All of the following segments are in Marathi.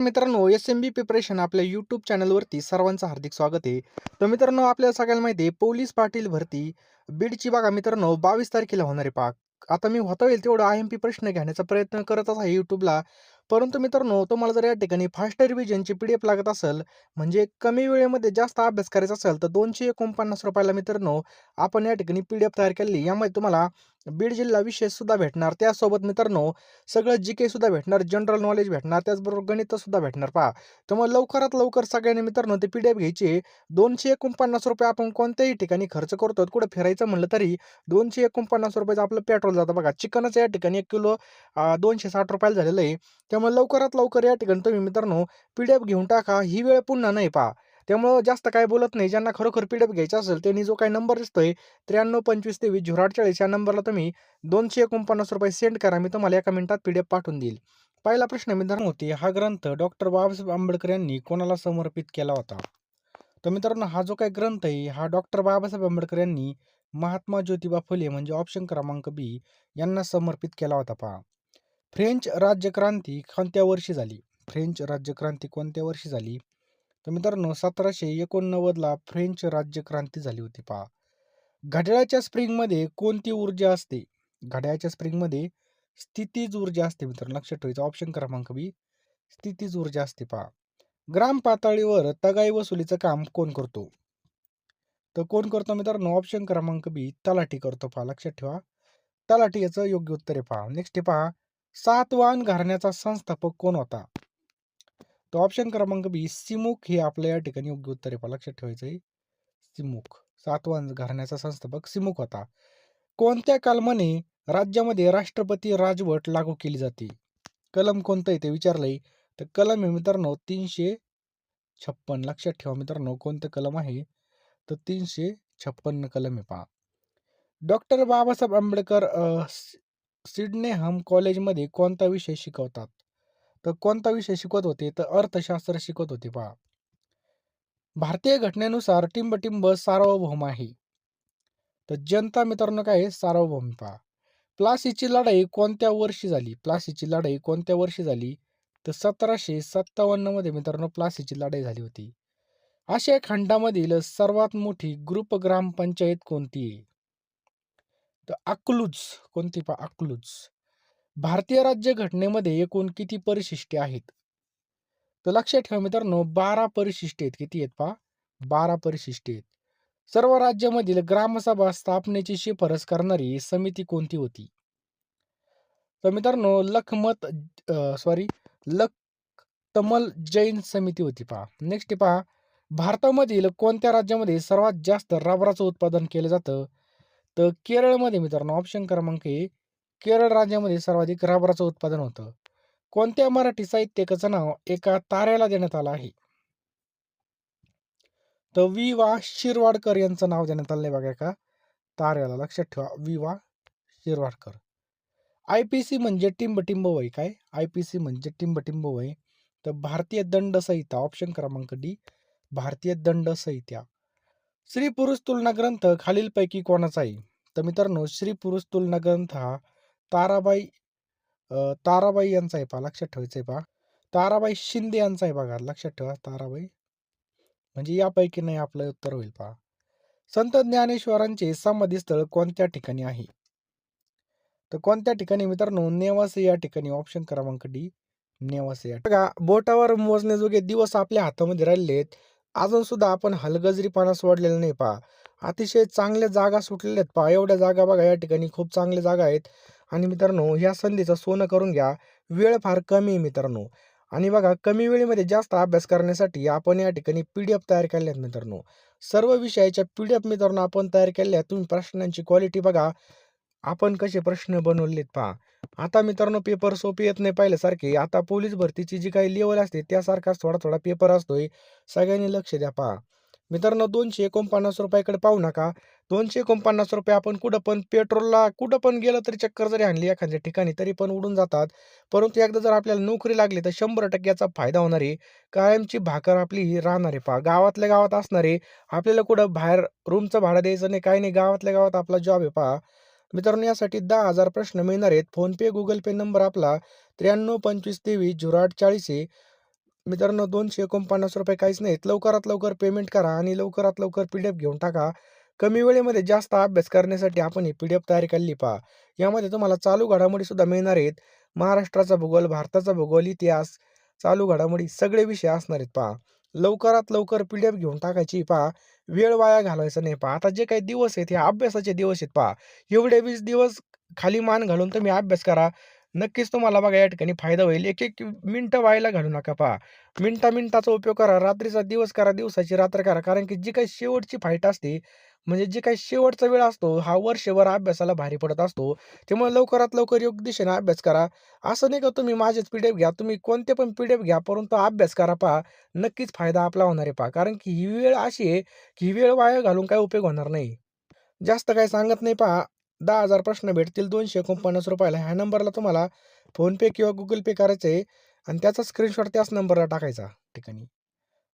मित्रांनो, एस-एम-बी प्रिपरेशन आपल्या यूट्यूब चॅनलवरती सर्वांचं हार्दिक स्वागत आहे. तर मित्रांनो, आपल्याला सगळ्यांना माहिती आहे पोलीस पाटील भरती बीडची बघा मित्रांनो 22 तारखेला होणार आहे पहा. आता मी होता होईल तेवढं आय-एम-पी प्रश्न घेण्याचा प्रयत्न करतच आहे यूट्यूबला. परंतु मित्रांनो, तुम्हाला जर या ठिकाणी फास्ट रिव्हिजनची पी-डी-एफ लागत असेल, म्हणजे कमी वेळेमध्ये जास्त अभ्यास करायचा असेल, तर ₹249 ला मित्रांनो आपण या ठिकाणी पी-डी-एफ तयार केलेली. यामध्ये तुम्हाला बीड जिल्हा विशेष सुद्धा भेटणार. त्यासोबत मित्रांनो सगळं जी-के सुद्धा भेटणार, जनरल नॉलेज भेटणार, त्याचबरोबर गणित सुद्धा भेटणार पहा. त्यामुळे लवकरात लवकर सगळ्यांनी मित्रांनो ते पी-डी-एफ घ्यायची आहे. ₹249 आपण कोणत्याही ठिकाणी खर्च करतो. कुठं फिरायचं म्हणलं तरी ₹249 आपलं पेट्रोल जातं बघा. चिकनच या ठिकाणी 1 किलो ₹260 ला झालेलं आहे. त्यामुळे लवकरात लवकर या ठिकाणी तुम्ही मित्रांनो पी-डी-एफ घेऊन टाका. ही वेळ पुन्हा नाही पहा. त्यामुळं जास्त काय बोलत नाही. ज्यांना खरोखर पी-डी-एफ घ्यायचा असेल त्यांनी जो काही नंबर दिसतोय 9325230840 या नंबरला तुम्ही ₹249 सेंड करा. मी तुम्हाला एका मिनिटात पी-डी-एफ पाठवून देईल. पहिला प्रश्न मित्रांनो होती, हा ग्रंथ डॉक्टर बाबासाहेब आंबेडकर यांनी कोणाला समर्पित केला होता? तर मित्रांनो हा जो काही ग्रंथ आहे हा डॉक्टर बाबासाहेब आंबेडकर यांनी महात्मा ज्योतिबा फुले म्हणजे ऑप्शन क्रमांक बी यांना समर्पित केला होता पहा. फ्रेंच राज्यक्रांती कोणत्या वर्षी झाली? फ्रेंच राज्यक्रांती कोणत्या वर्षी झाली? तर मित्रांनो 1789 फ्रेंच राज्यक्रांती झाली होती पहा. घड्याळाच्या स्प्रिंगमध्ये कोणती ऊर्जा असते? घड्याळाच्या स्प्रिंगमध्ये स्थितीज ऊर्जा असते मित्रांनो, लक्षात ठेवायचं. ऑप्शन क्रमांक बी स्थितीज ऊर्जा असते पहा. ग्राम पातळीवर तगाई वसुलीचं काम कोण करतो? तर कोण करतो मित्रांनो? ऑप्शन क्रमांक बी तलाठी करतो पहा, लक्षात ठेवा. तलाठी याचं योग्य उत्तर आहे पहा. नेक्स्ट आहे पहा, सातवाहन घराण्याचा संस्थापक कोण होता? तर ऑप्शन क्रमांक बी सिमुक हे आपल्या या ठिकाणी योग्य उत्तर आहे पहा, लक्षात ठेवायचं आहे. सिमुक, सातवाहन घराण्याचा संस्थापक सिमुक होता. कोणत्या कलमाने राज्यामध्ये राष्ट्रपती राजवट लागू केली जाते? कलम कोणतं आहे ते विचारलंय. तर कलम आहे मित्रांनो 356. लक्षात ठेवा मित्रांनो कोणतं कलम आहे? तर 356 कलम आहे पहा. डॉक्टर बाबासाहेब आंबेडकर सिडनेहम कॉलेजमध्ये कोणता विषय शिकवतात? तर कोणता विषय शिकवत होते? तर अर्थशास्त्र शिकवत होते पहा. भारतीय घटनेनुसार टिंबटिंब सार्वभौम आहे. तर जनता मित्रांनो काय आहे? सार्वभौम पहा. प्लासीची लढाई कोणत्या वर्षी झाली? प्लासीची लढाई कोणत्या वर्षी झाली? तर 1757 मध्ये मित्रांनो प्लासीची लढाई झाली होती. आशिया खंडामधील सर्वात मोठी ग्रुप ग्रामपंचायत कोणती आहे? तर अकलूज. कोणती पहा? अकलूज. भारतीय राज्यघटनेमध्ये एकूण किती परिशिष्टे आहेत? तर लक्षात ठेवा मित्रांनो 12 परिशिष्टे आहेत. किती आहेत पहा? 12 परिशिष्टे आहेत. सर्व राज्यामधील ग्रामसभा स्थापनेची शिफारस करणारी समिती कोणती होती? तर मित्रांनो लखतमल जैन समिती होती पहा. नेक्स्ट पहा, भारतामधील कोणत्या राज्यामध्ये सर्वात जास्त रबराचं उत्पादन केलं जातं? तर केरळमध्ये मित्रांनो, ऑप्शन क्रमांक ए केरळ राज्यामध्ये सर्वाधिक रबराचं उत्पादन होतं. कोणत्या मराठी साहित्यिकाचं नाव एका ताऱ्याला देण्यात आलं आहे? तर वि वा शिरवाडकर यांचं नाव देण्यात आलं आहे बघा एका ताऱ्याला, लक्षात ठेवा. वि वा शिरवाडकर. आय-पी-सी म्हणजे टिंबटिंब वय. काय? आय-पी-सी म्हणजे टिंबटिंब वय. तर भारतीय दंड संहिता, ऑप्शन क्रमांक डी भारतीय दंड संहिता. स्त्री पुरुष तुलना ग्रंथ खालीलपैकी कोणाचा आहे? तर मित्रांनो स्त्री पुरुष तुलना ग्रंथ हा ताराबाई ताराबाई यांचा आहे पहा, लक्षात ठेवायचं आहे पहा. ताराबाई शिंदे यांचा आहे बघा, लक्षात ठेवा. ताराबाई म्हणजे यापैकी नाही आपलं उत्तर होईल पहा. संत ज्ञानेश्वरांचे समाधीस्थळ कोणत्या ठिकाणी आहे? तर कोणत्या ठिकाणी मित्रांनो? नेवासे या ठिकाणी. ऑप्शन क्रमांक डी नेवासे. बघा बोटावर मोजण्याजोगे दिवस आपल्या हातामध्ये राहिलेले आहेत. अजून सुद्धा आपण हलगर्जीपणा सोडलेला नाही पहा. अतिशय चांगल्या जागा सुटलेल्या आहेत पहा. एवढ्या जागा बघा या ठिकाणी खूप चांगल्या जागा आहेत. आणि मित्रांनो ह्या संधीचं सोनं करून घ्या. वेळ फार कमी आहे मित्रांनो. आणि बघा कमी वेळेमध्ये जास्त अभ्यास करण्यासाठी आपण या ठिकाणी पी-डी-एफ तयार केल्या आहेत मित्रांनो. सर्व विषयाच्या पी-डी-एफ मित्रांनो आपण तयार केल्या आहेत. तुम्ही प्रश्नांची क्वालिटी बघा. आपण कसे प्रश्न बनवलेत पहा. आता मित्रांनो पेपर सोपे येत नाही पहिल्यासारखे. आता पोलीस भरतीची जी काही लेवल असते त्यासारखाच थोडा थोडा पेपर असतोय. सगळ्यांनी लक्ष द्या पहा. मित्रांनो ₹249 कडे पाहू नका. ₹249 आपण कुठं पण पेट्रोलला कुठं पण गेलं तरी चक्कर जरी आणली एखाद्या ठिकाणी तरी पण उडून जातात. परंतु एकदा जर आपल्याला नोकरी लागली तर 100% याचा फायदा होणार आहे. कायमची भाकर आपली ही राहणार आहे पहा. गावातल्या गावात असणार आहे. आपल्याला कुठं बाहेर रूमचं भाडं द्यायचं नाही, काही नाही. गावातल्या गावात आपला जॉब आहे पहा. मित्रांनो यासाठी 10,000 प्रश्न मिळणार आहेत. फोनपे, गुगल पे नंबर आपला 9325230840 आहे. मित्रांनो ₹249 काहीच नाहीत. लवकरात लवकर पेमेंट करा आणि लवकरात लवकर पी-डी-एफ घेऊन टाका. कमी वेळेमध्ये जास्त अभ्यास करण्यासाठी आपण ही पी-डी-एफ तयार केलेली पहा. यामध्ये तुम्हाला चालू घडामोडीसुद्धा मिळणार आहेत. महाराष्ट्राचा भूगोल, भारताचा भूगोल, इतिहास, चालू घडामोडी सगळे विषय असणार आहेत पहा. लवकरात लवकर पी-डी-एफ घेऊन टाकायची पहा. वेळ वाया घालवायचा नाही पहा. आता जे काही दिवस आहेत हे अभ्यासाचे दिवस आहेत पहा. एवढे 20 दिवस खाली मान घालून तुम्ही अभ्यास करा. नक्कीच तुम्हाला बघा या ठिकाणी फायदा होईल. एक-एक मिनिटं व्हायला घालू नका पहा. मिनिटा-मिनिटाचा उपयोग करा. रात्रीचा दिवस करा, दिवसाची रात्र करा. कारण की जी काही शेवटची फाईट असते, म्हणजे जे काही शेवटचा वेळ असतो, हा वर्षभर अभ्यासाला भारी पडत असतो. त्यामुळे लवकरात लवकर योग्य दिशेने अभ्यास करा. असं नाही का तुम्ही माझेच पी-डी-एफ घ्या. तुम्ही कोणते पण पी-डी-एफ घ्या, परंतु अभ्यास करा पहा. नक्कीच फायदा आपला होणार आहे पहा. कारण की ही वेळ अशी आहे, की ही वेळ वाया घालून काही उपयोग होणार नाही. जास्त काही सांगत नाही पहा. 10,000 प्रश्न भेटतील ₹249 ला. ह्या नंबरला तुम्हाला फोनपे किंवा Google पे करायचं आहे आणि त्याचा स्क्रीनशॉट त्याच नंबरला टाकायचा ठिकाणी.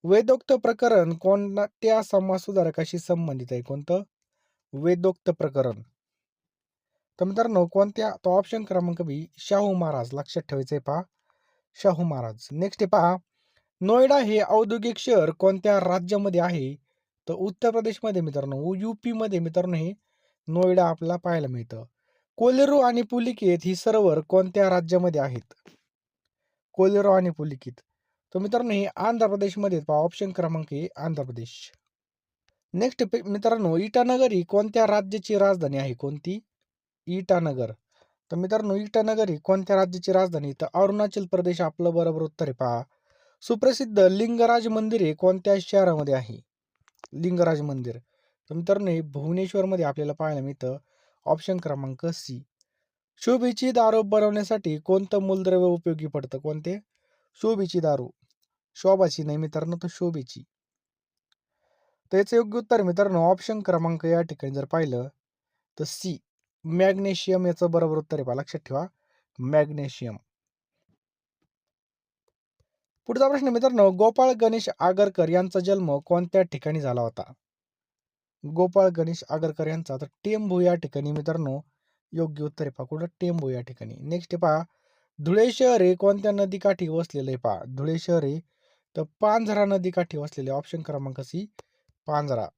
वेदोक्त प्रकरण कोणत्या समाजसुधारकाशी संबंधित आहे? कोणतं? वेदोक्त प्रकरण. तर मित्रांनो कोणत्या? तो ऑप्शन क्रमांक बी शाहू महाराज. लक्षात ठेवायचं आहे पहा. शाहू महाराज. नेक्स्ट आहे पहा. नोएडा हे औद्योगिक शहर कोणत्या राज्यामध्ये आहे? तर उत्तर प्रदेशमध्ये मित्रांनो, यूपीमध्ये मित्रांनो हे नोएडा आपल्याला पाहायला मिळतं. कोलेरू आणि पुलिकेत ही सरोवर कोणत्या राज्यामध्ये आहेत? कोलेरू आणि पुलिकेत. तर मित्रांनो हे आंध्र प्रदेशमध्ये आहेत पहा. ऑप्शन क्रमांक ए आंध्र प्रदेश. नेक्स्ट मित्रांनो इटानगर ही कोणत्या राज्याची राजधानी आहे? कोणती? इटानगर. तर मित्रांनो इटानगर ही कोणत्या राज्याची राजधानी? तर अरुणाचल प्रदेश आपलं बरोबर उत्तर आहे पहा. सुप्रसिद्ध लिंगराज मंदिर हे कोणत्या शहरामध्ये आहे? लिंगराज मंदिर. तर मित्रांनो हे भुवनेश्वरमध्ये आपल्याला पाहायला मिळतं. ऑप्शन क्रमांक सी. शोभेची दारू बनवण्यासाठी कोणतं मूलद्रव्य उपयोगी पडतं? कोणते? शोभेची दारू. शोभाची नाही मित्रांनो, तर शोभेची. तर याचं योग्य उत्तर मित्रांनो ऑप्शन क्रमांक या ठिकाणी जर पाहिलं तर सी. मॅग्नेशियम याचं बरोबर उत्तर आहे पहा. लक्षात ठेवा. मॅग्नेशियम. पुढचा प्रश्न मित्रांनो गोपाळ गणेश आगरकर यांचा जन्म कोणत्या ठिकाणी झाला होता? गोपाळ गणेश आगरकर यांचा तर टेंभू या ठिकाणी मित्रांनो योग्य उत्तर आहे पहा. कुठं? टेंभू या ठिकाणी. नेक्स्ट आहे पहा. धुळे शहर हे कोणत्या नदीकाठी वसलेलं आहे पहा. धुळे शहर हे तर पांझरा नदीकाठी वसलेले. ऑप्शन क्रमांक सी पांझरा.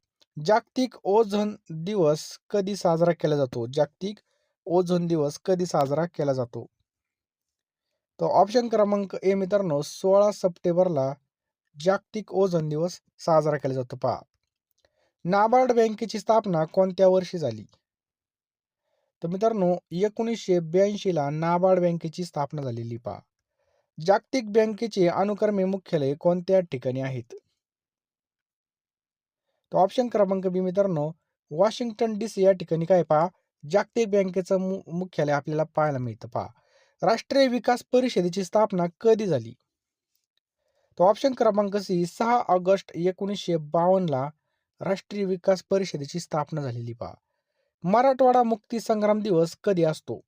जागतिक ओझोन दिवस कधी साजरा केला जातो? जागतिक ओझोन दिवस कधी साजरा केला जातो? तर ऑप्शन क्रमांक ए मित्रांनो 16 सप्टेंबरला जागतिक ओझोन दिवस साजरा केला जातो पहा. नाबार्ड बँकेची स्थापना कोणत्या वर्षी झाली? तर मित्रांनो 1982 ला नाबार्ड बँकेची स्थापना झालेली पहा. जागतिक बँकेचे अनुक्रमे मुख्यालय कोणत्या ठिकाणी आहेत? तर ऑप्शन क्रमांक बी मित्रांनो वॉशिंग्टन डी.सी. या ठिकाणी काय पहा जागतिक बँकेचं मुख्यालय आपल्याला पाहायला मिळतं पहा. राष्ट्रीय विकास परिषदेची स्थापना कधी झाली? तर ऑप्शन क्रमांक सी 6 ऑगस्ट 1952 ला राष्ट्रीय विकास परिषदेची स्थापना झालेली पहा. मराठवाडा मुक्ती संग्राम दिवस कधी असतो?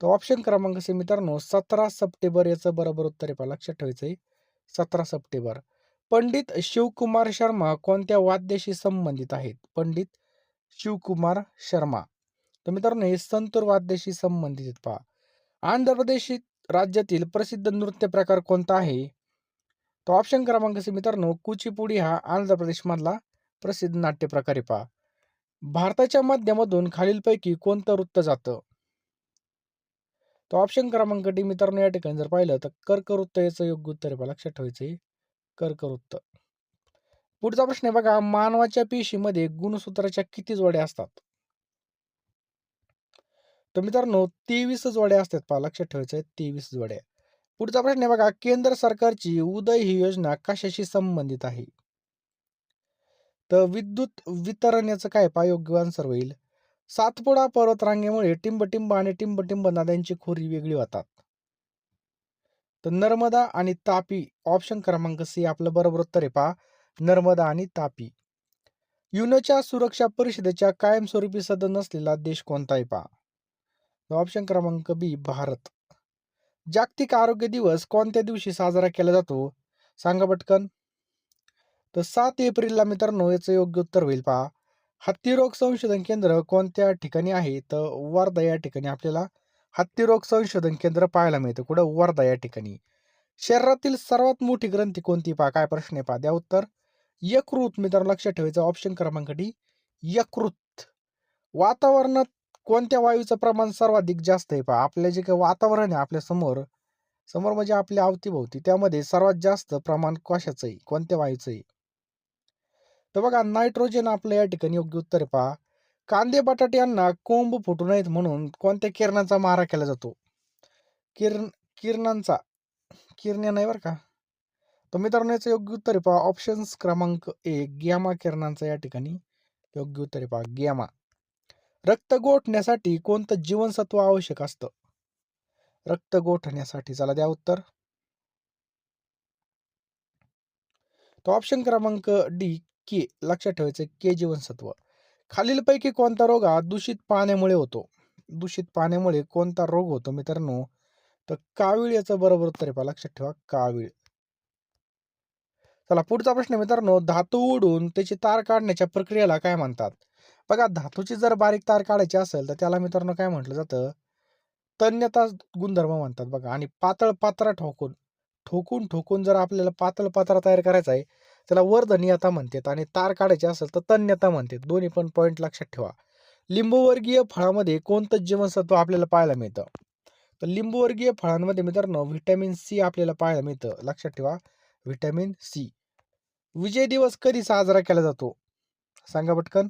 तर ऑप्शन क्रमांक सी मित्रांनो 17 सप्टेंबर याचं बरोबर उत्तर आहे पहा. लक्षात ठेवायचंय 17 सप्टेंबर. पंडित शिवकुमार शर्मा कोणत्या वाद्याशी संबंधित आहेत? पंडित शिवकुमार शर्मा. तर मित्रांनो हे संतूर वाद्याशी संबंधित आहेत पहा. आंध्र प्रदेश राज्यातील प्रसिद्ध नृत्य प्रकार कोणता आहे? तर ऑप्शन क्रमांक सी मित्रांनो कुचिपुडी हा आंध्र प्रदेशमधला प्रसिद्ध नाट्य प्रकार आहे पहा. भारताच्या माध्यमातून खालीलपैकी कोणतं वृत्त जातं? तर ऑप्शन क्रमांक डी मित्रांनो या ठिकाणी जर पाहिलं तर कर्कवृत्त याचं योग्य उत्तर आहे पहा. लक्षात ठेवायचंय कर्कवृत्त. पुढचा प्रश्न आहे बघा मानवाच्या पेशीमध्ये गुणसूत्राच्या किती जोड्या असतात? तर मित्रांनो 23 जोड्या असतात पहा. लक्षात ठेवायचं 23 जोड्या. पुढचा प्रश्न आहे बघा केंद्र सरकारची उदय ही योजना कशाशी संबंधित आहे? तर विद्युत वितरण याचं काय पहा योग्य आन्सर होईल. सातपुडा पर्वतरांगेमुळे टिंबटिंब आणि टिंबटिंब नद्यांची खोरी वेगळी होतात. तर नर्मदा आणि तापी ऑप्शन क्रमांक सी आपलं बरोबर उत्तर आहे पहा. नर्मदा आणि तापी. युनोच्या सुरक्षा परिषदेच्या कायमस्वरूपी सदस्य नसलेला देश कोणता आहे पहा? ऑप्शन क्रमांक बी भारत. जागतिक आरोग्य दिवस कोणत्या दिवशी साजरा केला जातो? सांगा पटकन. तर 7 एप्रिलला मित्रांनो याचं योग्य उत्तर होईल पहा. हत्तीरोग संशोधन केंद्र कोणत्या ठिकाणी आहे? तर वर्धा या ठिकाणी आपल्याला हत्तीरोग संशोधन केंद्र पाहायला मिळतं. कुठं? वर्धा या ठिकाणी. शरीरातील सर्वात मोठी ग्रंथी कोणती पहा? काय प्रश्न आहे पहा, द्या उत्तर. यकृत. मित्रांनो लक्षात ठेवायचं, ऑप्शन क्रमांक डी यकृत. वातावरणात कोणत्या वायूचं प्रमाण सर्वाधिक जास्त आहे पहा? आपले जे काही वातावरण आहे आपल्या समोर, समोर म्हणजे आपल्या अवतीभोवती, त्यामध्ये सर्वात जास्त प्रमाण कशाचं आहे, कोणत्या वायूचं आहे? तर बघा नायट्रोजन आपलं या ठिकाणी योग्य उत्तर आहे पहा. कांदे बटाटे यांना कोंब फुटू नयेत म्हणून कोणत्या किरणाचा मारा केला जातो? किरण किरणांचा, किरण्या नाही बरं का. तर मित्रांनो याचं योग्य उत्तर आहे पहा, ऑप्शन्स क्रमांक ए गॅमा किरणांचा या ठिकाणी योग्य उत्तर आहे पहा, गॅमा. रक्त गोठण्यासाठी कोणतं जीवनसत्व आवश्यक असतं? रक्त गोठण्यासाठी, चला द्या उत्तर. तर ऑप्शन क्रमांक डी के. लक्षात ठेवायचं के जीवनसत्व. खालीलपैकी कोणता रोग हा दूषित पाण्यामुळे होतो? दूषित पाण्यामुळे कोणता रोग होतो मित्रांनो? तर कावीळ याचं बरोबर उत्तर आहे पहा, लक्षात ठेवा, कावीळ. चला पुढचा प्रश्न मित्रांनो, धातू ओढून त्याची तार काढण्याच्या प्रक्रियेला काय म्हणतात? बघा धातूची जर बारीक तार काढायची असेल तर त्याला मित्रांनो काय म्हटलं जातं? तन्यता गुणधर्म म्हणतात बघा. आणि पातळ पात्रा ठोकून ठोकून ठोकून जर आपल्याला पातळ पात्रा तयार करायचा आहे, त्याला वर्धनीयता म्हणतात. आणि तार काढायची असेल तर तन्यता म्हणतात. दोन्ही पण पॉईंट लक्षात ठेवा. लिंबूवर्गीय फळामध्ये कोणतं जीवनसत्व आपल्याला पाहायला मिळतं? तर लिंबूवर्गीय फळांमध्ये मित्रांनो व्हिटॅमिन सी आपल्याला पाहायला मिळतं, लक्षात ठेवा, व्हिटॅमिन सी. विजय दिवस कधी साजरा केला जातो? सांगा पटकन.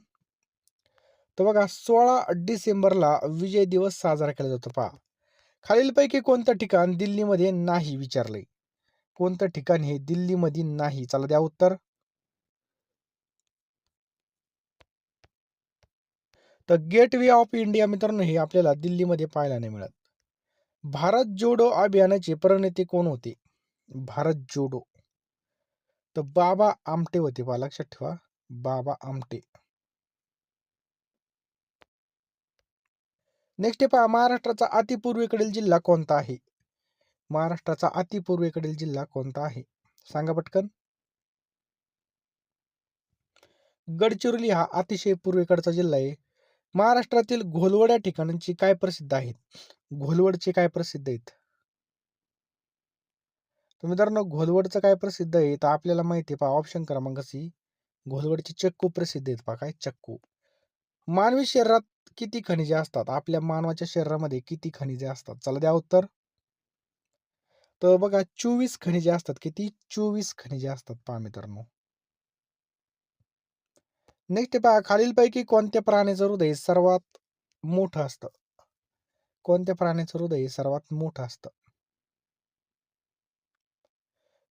तर बघा 16 डिसेंबरला विजय दिवस साजरा केला जातो पहा. खालीलपैकी कोणतं ठिकाण दिल्लीमध्ये नाही विचारलंय? कोणतं ठिकाण हे दिल्लीमध्ये नाही? चला द्या उत्तर. तर गेट वे ऑफ इंडिया मित्रांनो हे आपल्याला दिल्लीमध्ये पाहायला नाही मिळत. भारत जोडो अभियानाचे प्रणेते कोण होते? भारत जोडो. तर बाबा आमटे होते पहा, लक्षात ठेवा, बाबा आमटे. नेक्स्ट पहा, महाराष्ट्राचा अतिपूर्वेकडील जिल्हा कोणता आहे? महाराष्ट्राचा अतिपूर्वेकडील जिल्हा कोणता आहे? सांगा पटकन. गडचिरोली हा अतिशय पूर्वेकडचा जिल्हा आहे. महाराष्ट्रातील घोलवड या ठिकाणांची काय प्रसिद्ध आहेत? घोलवडचे काय प्रसिद्ध आहेत? तर मित्रांनो घोलवडचं काय प्रसिद्ध आहे? तर आपल्याला माहिती आहे पहा, ऑप्शन क्रमांक सी घोलवडचे चक्कू प्रसिद्ध आहेत पहा. काय चक्कू. मानवी शरीरात किती खनिजे असतात? आपल्या मानवाच्या शरीरामध्ये किती खनिजे असतात? चला द्या उत्तर. तर बघा 24 खनिजे असतात. किती? 24 खनिजे असतात पहा मित्रांनो. नेक्स्ट पहा, खालीलपैकी कोणत्या प्राण्याचं हृदय सर्वात मोठं असतं? कोणत्या प्राण्याचं हृदय सर्वात मोठं असतं?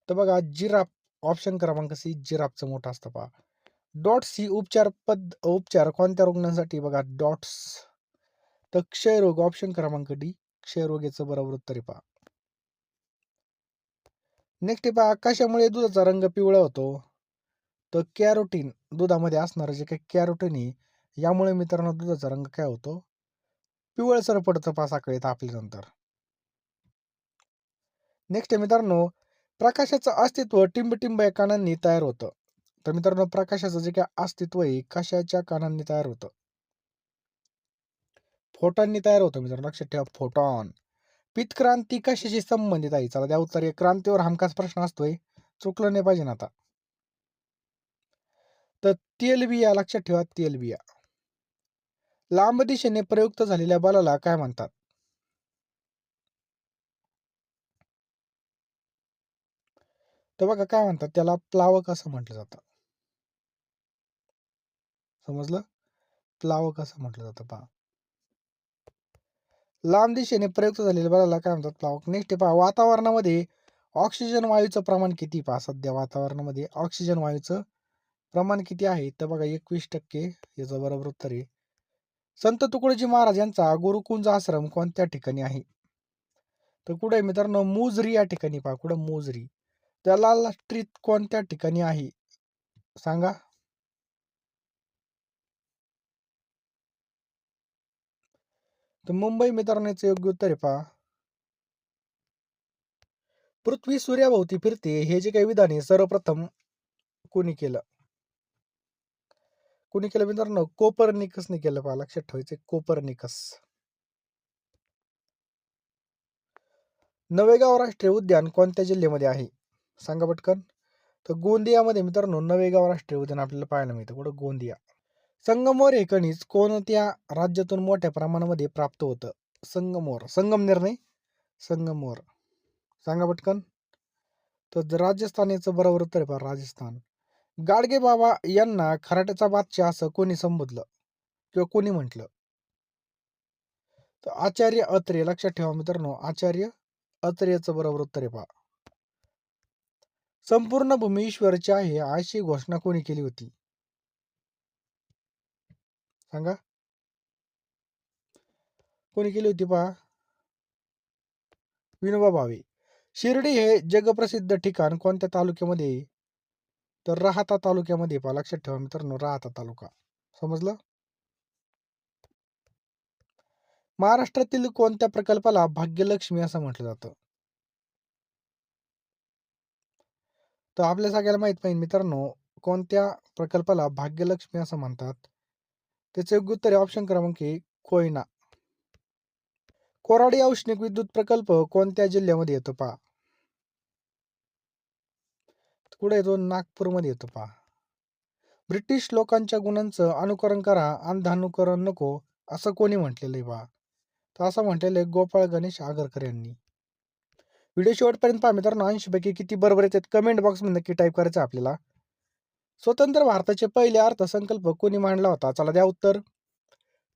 तर बघा जिराफ, ऑप्शन क्रमांक सी जिराफचं मोठं असतं पहा. डॉट्स ही उपचार कोणत्या रुग्णांसाठी? बघा डॉट्स. तर क्षयरोग, ऑप्शन क्रमांक डी क्षयरोग याचं बरोबर उत्तर आहे पहा. नेक्स्ट पहा, कशामुळे दुधाचा रंग पिवळा होतो? तर कॅरोटीन, दुधामध्ये असणारं जे काही कॅरोटीन आहे यामुळे मित्रांनो दुधाचा रंग काय होतो? पिवळसर पडतं पहा सकाळी तापल्यानंतर. नेक्स्ट मित्रांनो, प्रकाशाचं अस्तित्व टिंबटिंब या कणांनी तयार होतं. तर मित्रांनो प्रकाशाचं जे काही अस्तित्व आहे कशाच्या कणांनी तयार होतं? फोटॉननी तयार होतं मित्रांनो, लक्षात ठेवा, फोटॉन. पीतक्रांती कशाशी संबंधित आहे? चला द्या उत्तर. या क्रांतीवर हमखास प्रश्न असतोय, चुकलं नाही पाहिजे ना आता. तर तेलबिया, लक्षात ठेवा, तेलबिया. लांब दिशेने प्रयुक्त झालेल्या बलाला काय म्हणतात? तर बघा काय म्हणतात त्याला, प्लावक असं म्हटलं जातं. समजलं? प्लावक असं म्हटलं जातं पहा. लांब दिशेने प्रयुक्त झालेल्या बलाला काय म्हणतात? प्लावक. नेक्स्ट पहा, वातावरणामध्ये ऑक्सिजन वायूचं प्रमाण किती? पहा सध्या वातावरणामध्ये ऑक्सिजन वायूचं प्रमाण किती आहे? तर बघा 21%. याचं बरोबर उत्तर आहे. संत तुकडोजी महाराज यांचा गुरुकुंज आश्रम कोणत्या ठिकाणी आहे? तर कुठे मित्रांनो? मोजरी या ठिकाणी पहा. कुठं? मोजरी. दलाल स्ट्रीट कोणत्या ठिकाणी आहे? सांगा. तर मुंबई मित्रांनो याचं योग्य उत्तर आहे पहा. पृथ्वी सूर्याभोवती फिरते हे जे काही विधान आहे सर्वप्रथम कोणी केलं? कोणी केलं मित्रांनो? कोपर्निकसने केलं पहा, लक्षात ठेवायचं, कोपर्निकस. नवेगाव राष्ट्रीय उद्यान कोणत्या जिल्ह्यामध्ये आहे? सांगा पटकन. तर गोंदियामध्ये मित्रांनो नवेगाव राष्ट्रीय उद्यान आपल्याला पाहायला मिळतं. कुठं? गोंदिया. संगमवर हे खनिज कोणत्या राज्यातून मोठ्या प्रमाणामध्ये प्राप्त होतं? संगमवर. संगमनेर नाही, संगमवर. सांगा पटकन. तर राजस्थान याचं बरोबर उत्तर आहे पहा, राजस्थान. गाडगे बाबा यांना खराट्याचा बादशाह असं कोणी संबोधलं किंवा कोणी म्हटलं? तर आचार्य अत्रे. लक्षात ठेवा मित्रांनो, आचार्य अत्रे याचं बरोबर उत्तर आहे पहा. संपूर्ण भूमी ईश्वरची आहे अशी घोषणा कोणी केली होती? सांगा. कोणी केली होती पहा? विनोबा भावे. शिर्डी हे जगप्रसिद्ध ठिकाण कोणत्या तालुक्यामध्ये आहे? तर राहाता तालुक्यामध्ये पहा. लक्षात ठेवा मित्रांनो, राहाता तालुका. समजलं? महाराष्ट्रातील कोणत्या प्रकल्पाला भाग्यलक्ष्मी असं म्हटलं जातं? तर आपल्या सगळ्याला माहित पाहिजे मित्रांनो, कोणत्या प्रकल्पाला भाग्यलक्ष्मी असं म्हणतात? त्याचे योग्य उत्तर आहे ऑप्शन क्रमांक ए, कोयना. कोराडी औष्णिक विद्युत प्रकल्प कोणत्या जिल्ह्यामध्ये येतो पहा? कुठे येतो? नागपूरमध्ये येतो पहा. ब्रिटिश लोकांच्या गुणांचं अनुकरण करा, अंधानुकरण नको, असं कोणी म्हटलेलं आहे पहा? तर असं म्हटलेलं आहे गोपाळ गणेश आगरकर यांनी. व्हिडिओ शेवटपर्यंत पहा मित्रांनो. 80 पैकी किती बरोबर येतात कमेंट बॉक्समध्ये नक्की टाईप करायचं आपल्याला. स्वतंत्र भारताचे पहिले अर्थसंकल्प कोणी मांडला होता? चला द्या उत्तर.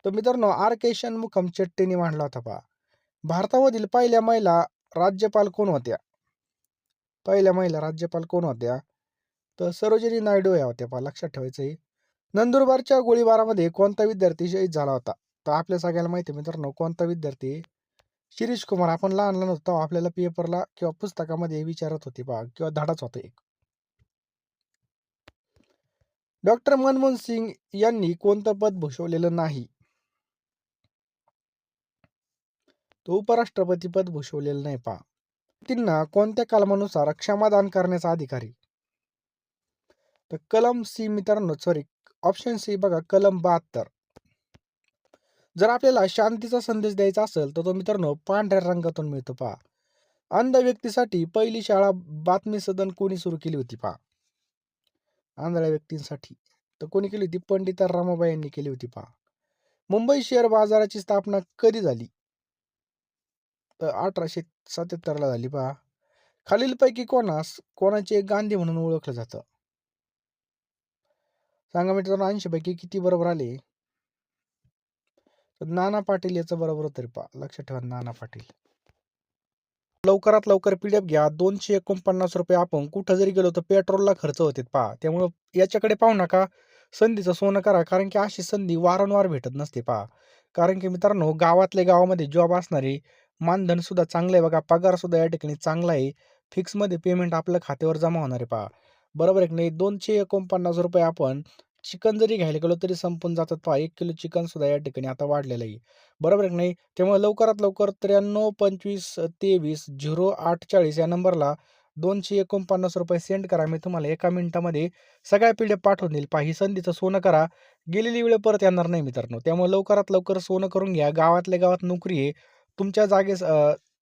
तर मित्रांनो आर के शनमुखम चेट्टीने मांडला होता पहा. भारतामधील पहिल्या महिला राज्यपाल कोण होत्या? पहिल्या महिला राज्यपाल कोण होत्या? तर सरोजिनी नायडू या होत्या पहा. लक्षात ठेवायचं आहे. नंदुरबारच्या गोळीबारामध्ये कोणता विद्यार्थी शहीद झाला होता? तर आपल्या सगळ्याला माहिती आहे मित्रांनो, कोणता विद्यार्थी? शिरीष कुमार. आपण लहान लहान होतो आपल्याला पेपरला किंवा पुस्तकामध्ये विचारत होते पहा, किंवा धडाच होता एक. डॉक्टर मनमोहन सिंग यांनी कोणतं पद भूषवलेलं नाही? तो उपराष्ट्रपती पद भूषवलेलं नाही पहा. त्यांना कोणत्या कलमानुसार क्षमादान करण्याचा अधिकारी? तर कलम सी मित्रांनो, सॉरी, ऑप्शन सी बघा, कलम 72. जर आपल्याला शांतीचा संदेश द्यायचा असेल तर तो मित्रांनो पांढऱ्या रंगातून मिळतो पहा. अंध व्यक्तीसाठी पहिली शाळा बातमी सदन कोणी सुरू केली होती पहा? आंधळ्या व्यक्तींसाठी. तर कोणी केली होती? पंडित रमाबाई यांनी केली होती पहा. मुंबई शेअर बाजाराची स्थापना कधी झाली? तर 1877 ला झाली पहा. खालीलपैकी कोणाचे गांधी म्हणून ओळखलं जातं? सांगा मित्रांनो, 80 पैकी किती बरोबर आले? तर नाना पाटील याचं बरोबर उत्तर पहा. लक्षात ठेवा, नाना पाटील. लवकरात लवकर पीडीएफ घ्या. 249 रुपये आपण कुठं जरी गेलो तर पेट्रोलला खर्च होते पहा. त्यामुळं याच्याकडे पाहू नका. संधीचं सोनं करा, कारण की अशी संधी वारंवार भेटत नसते पहा. कारण की मित्रांनो, गावातल्या गावामध्ये जॉब असणारे, मानधन सुद्धा चांगलं आहे बघा, पगार सुद्धा या ठिकाणी चांगला आहे. फिक्समध्ये पेमेंट आपल्या खात्यावर जमा होणार आहे पहा. बरोबर आहे की नाही? 249 रुपये आपण चिकन जरी घ्यायला गेलो तरी संपून जातात पहा. 1 किलो चिकन सुद्धा या ठिकाणी आता वाढलेलं आहे. बरोबर आहे की नाही? त्यामुळे लवकरात लवकर 93 25 23 0840 या नंबरला 249 रुपये सेंड करा. मी तुम्हाला 1 मिनिटामध्ये सगळ्या पीडीएफ पाठवून देईल. पहा, ही संधीचं सोनं करा. गेलेली वेळ परत येणार नाही मित्रांनो. त्यामुळे लवकरात लवकर सोनं करून घ्या. गावातल्या गावात नोकरी आहे. तुमच्या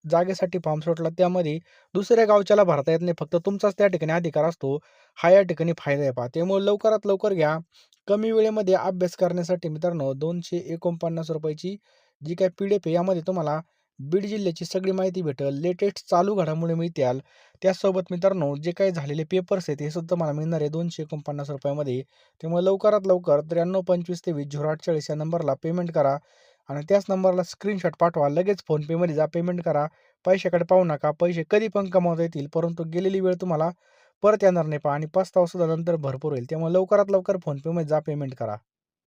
जागेसाठी फॉर्म सुटला, त्यामध्ये दुसऱ्या गावच्याला भरता येत नाही. फक्त तुमचाच त्या ठिकाणी अधिकार असतो. हा या ठिकाणी फायदा आहे पहा. त्यामुळे लवकरात लवकर घ्या. कमी वेळेमध्ये अभ्यास करण्यासाठी मित्रांनो 249 रुपयाची जी काही पीडीएफ आहे, यामध्ये तुम्हाला बीड जिल्ह्याची सगळी माहिती भेटेल. लेटेस्ट चालू घडामोडी मिळतील. त्याचसोबत मित्रांनो जे काही झालेले पेपर्स आहेत हे सुद्धा तुम्हाला मिळणार आहे 249 रुपयामध्ये. त्यामुळे लवकरात लवकर 93 25 23 0840 या नंबरला पेमेंट करा आणि त्याच नंबरला स्क्रीनशॉट पाठवा. लगेच फोनपेमध्ये जा, पेमेंट करा. पैशाकडे पाहू नका. पैसे कधी पण कमावता येतील, परंतु गेलेली वेळ तुम्हाला परत येणार नाही पहा, आणि पस्तावा सुद्धा नंतर भरपूर होईल. त्यामुळे लवकरात लवकर फोनपेमध्ये जा, पेमेंट करा.